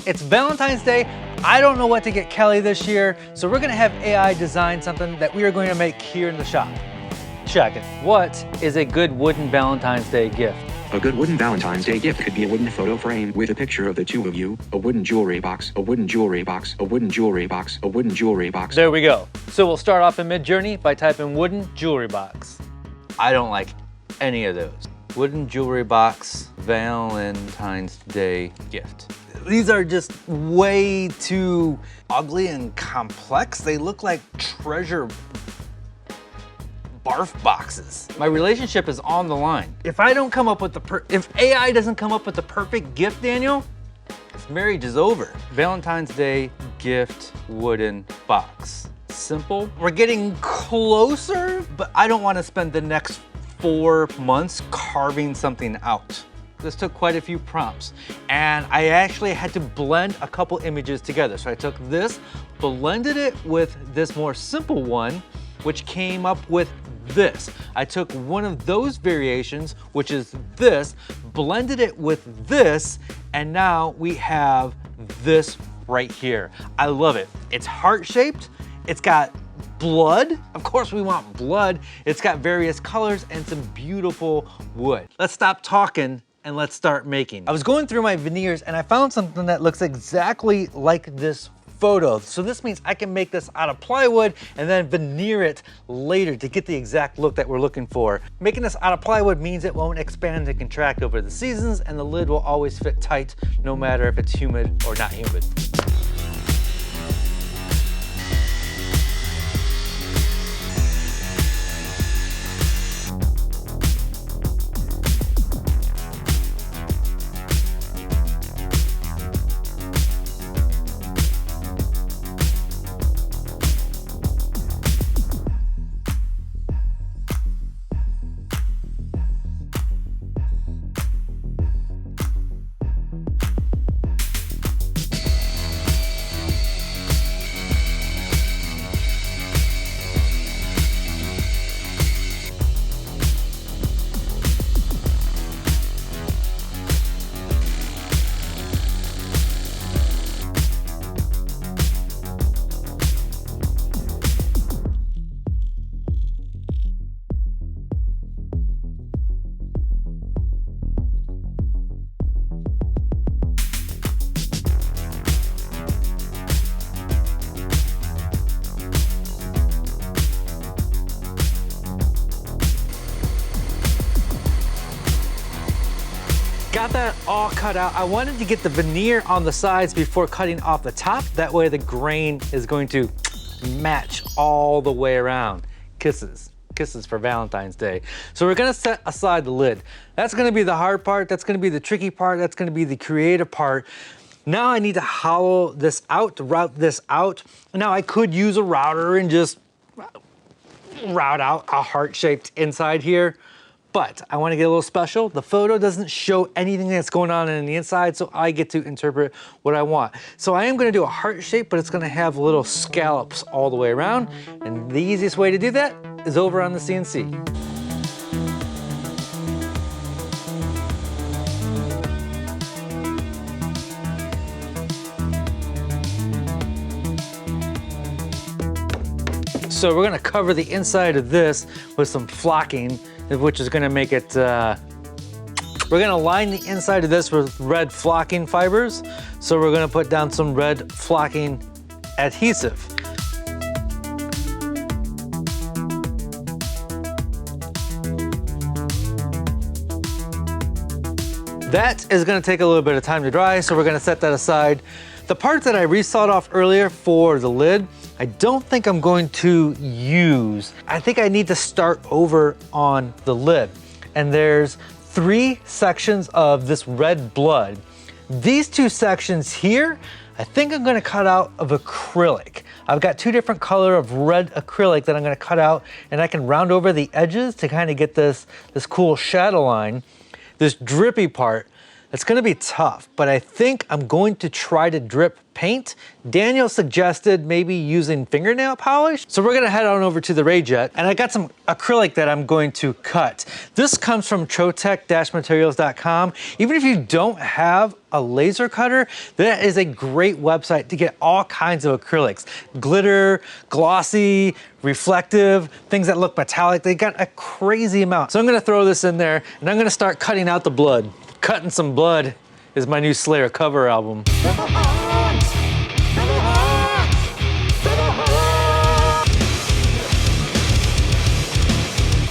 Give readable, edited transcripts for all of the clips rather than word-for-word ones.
It's Valentine's Day. I don't know what to get Kelly this year, so we're gonna have AI design something that we are going to make here in the shop. Check it. What is a good wooden Valentine's Day gift? A good wooden Valentine's Day gift could be a wooden photo frame with a picture of the two of you, a wooden jewelry box, a wooden jewelry box, a wooden jewelry box, a wooden jewelry box. There we go. So we'll start off in MidJourney by typing wooden jewelry box. I don't like any of those. Wooden jewelry box, Valentine's Day gift. These are just way too ugly and complex. They look like treasure barf boxes. My relationship is on the line. If I don't come up with if AI doesn't come up with the perfect gift, Daniel, this marriage is over. Valentine's Day gift wooden box. Simple. We're getting closer, but I don't want to spend the next 4 months carving something out. This took quite a few prompts, and I actually had to blend a couple images together. So I took this, blended it with this more simple one, which came up with this. I took one of those variations, which is this, blended it with this, and now we have this right here. I love it. It's heart-shaped, it's got blood. Of course we want blood. It's got various colors and some beautiful wood. Let's stop talking and let's start making. I was going through my veneers and I found something that looks exactly like this photo. So this means I can make this out of plywood and then veneer it later to get the exact look that we're looking for. Making this out of plywood means it won't expand and contract over the seasons, and the lid will always fit tight no matter if it's humid or not humid. Got that all cut out. I wanted to get the veneer on the sides before cutting off the top. That way the grain is going to match all the way around. Kisses. Kisses for Valentine's Day. So we're gonna set aside the lid. That's gonna be the hard part. That's gonna be the tricky part. That's gonna be the creative part. Now I need to hollow this out, to route this out. Now I could use a router and just route out a heart-shaped inside here. But I want to get a little special. The photo doesn't show anything that's going on the inside, so I get to interpret what I want. So I am going to do a heart shape, but it's going to have little scallops all the way around. And the easiest way to do that is over on the CNC. So we're going to cover the inside of this with some flocking, which is gonna make it, we're gonna line the inside of this with red flocking fibers. So we're gonna put down some red flocking adhesive. That is gonna take a little bit of time to dry, so we're gonna set that aside. The part that I resawed off earlier for the lid, I don't think I'm going to use. I think I need to start over on the lid. And there's 3 sections of this red blood. These 2 sections here, I think I'm gonna cut out of acrylic. I've got 2 different color of red acrylic that I'm gonna cut out, and I can round over the edges to kind of get this cool shadow line. This drippy part, It's gonna be tough, but I think I'm going to try to drip paint. Daniel suggested maybe using fingernail polish. So we're gonna head on over to the Rayjet, and I got some acrylic that I'm going to cut. This comes from trotec-materials.com. Even if you don't have a laser cutter, that is a great website to get all kinds of acrylics. Glitter, glossy, reflective, things that look metallic. They got a crazy amount. So I'm gonna throw this in there, and I'm gonna start cutting out the blood. Cutting Some Blood is my new Slayer cover album.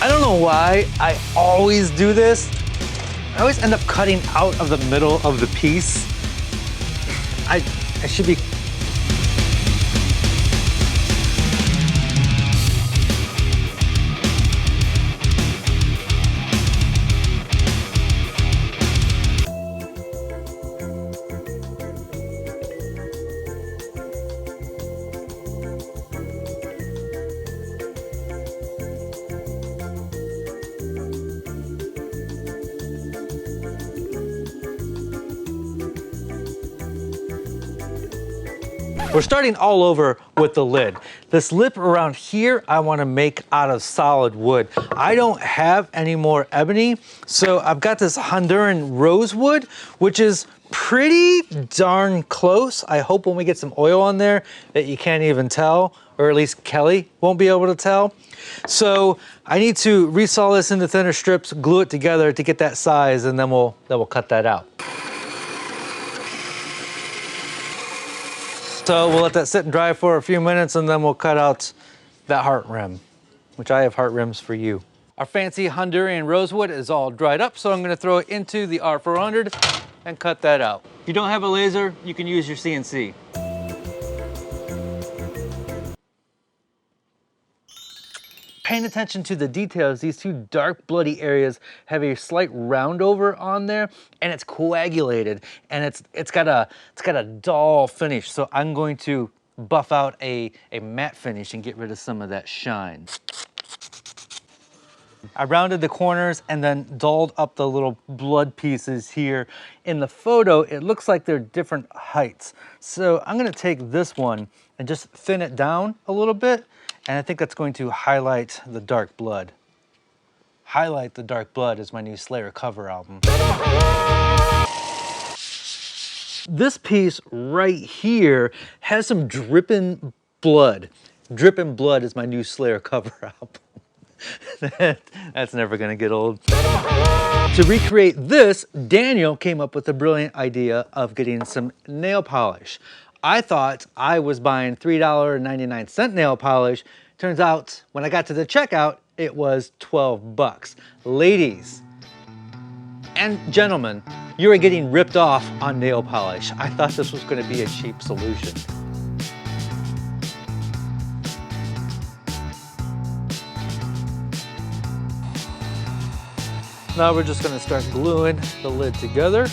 I don't know why I always do this. I always end up cutting out of the middle of the piece. I should be. We're starting all over with the lid. This lip around here, I wanna make out of solid wood. I don't have any more ebony, so I've got this Honduran rosewood, which is pretty darn close. I hope when we get some oil on there that you can't even tell, or at least Kelly won't be able to tell. So I need to resaw this into thinner strips, glue it together to get that size, and then we'll cut that out. So we'll let that sit and dry for a few minutes, and then we'll cut out that heart rim, which I have heart rims for you. Our fancy Honduran rosewood is all dried up, so I'm gonna throw it into the R400 and cut that out. If you don't have a laser, you can use your CNC. Paying attention to the details, these two dark bloody areas have a slight round over on there, and it's coagulated, and it's got a dull finish. So I'm going to buff out a matte finish and get rid of some of that shine. I rounded the corners and then dulled up the little blood pieces here. In the photo, it looks like they're different heights. So I'm gonna take this one and just thin it down a little bit. And I think that's going to highlight the dark blood. Highlight the Dark Blood is my new Slayer cover album. This piece right here has some dripping blood. Dripping Blood is my new Slayer cover album. That's never gonna get old. To recreate this, Daniel came up with the brilliant idea of getting some nail polish. I thought I was buying $3.99 nail polish. Turns out when I got to the checkout, it was 12 bucks. Ladies and gentlemen, you are getting ripped off on nail polish. I thought this was going to be a cheap solution. Now we're just going to start gluing the lid together.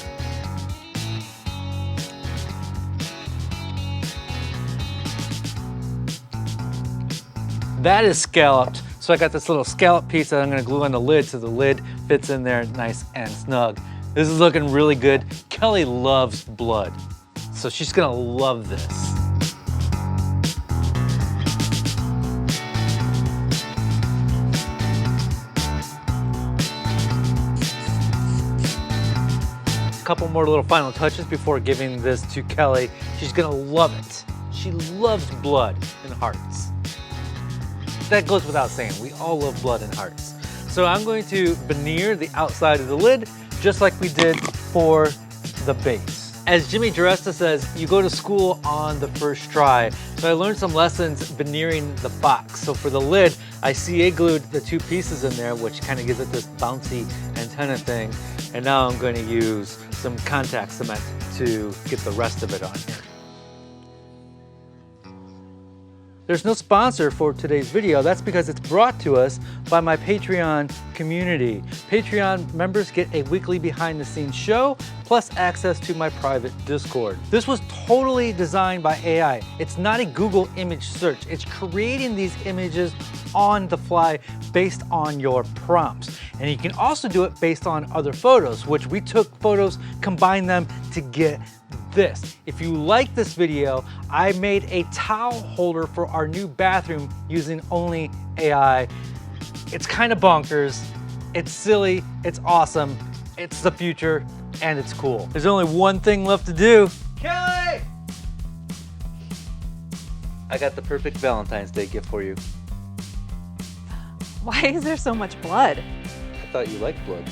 That is scalloped, so I got this little scallop piece that I'm gonna glue on the lid so the lid fits in there nice and snug. This is looking really good. Kelly loves blood, so she's gonna love this. A couple more little final touches before giving this to Kelly. She's gonna love it. She loves blood and hearts. That goes without saying, we all love blood and hearts. So I'm going to veneer the outside of the lid, just like we did for the base. As Jimmy Duresta says, you go to school on the first try. So I learned some lessons veneering the box. So for the lid, I CA glued the two pieces in there, which kind of gives it this bouncy antenna thing. And now I'm going to use some contact cement to get the rest of it on here. There's no sponsor for today's video. That's because it's brought to us by my Patreon community. Patreon members get a weekly behind the scenes show, plus access to my private Discord. This was totally designed by AI. It's not a Google image search. It's creating these images on the fly based on your prompts. And you can also do it based on other photos, which we took photos, combined them to get this. If you like this video, I made a towel holder for our new bathroom using only AI. It's kind of bonkers, it's silly, it's awesome, it's the future, and it's cool. There's only one thing left to do. Kelly! I got the perfect Valentine's Day gift for you. Why is there so much blood? I thought you liked blood.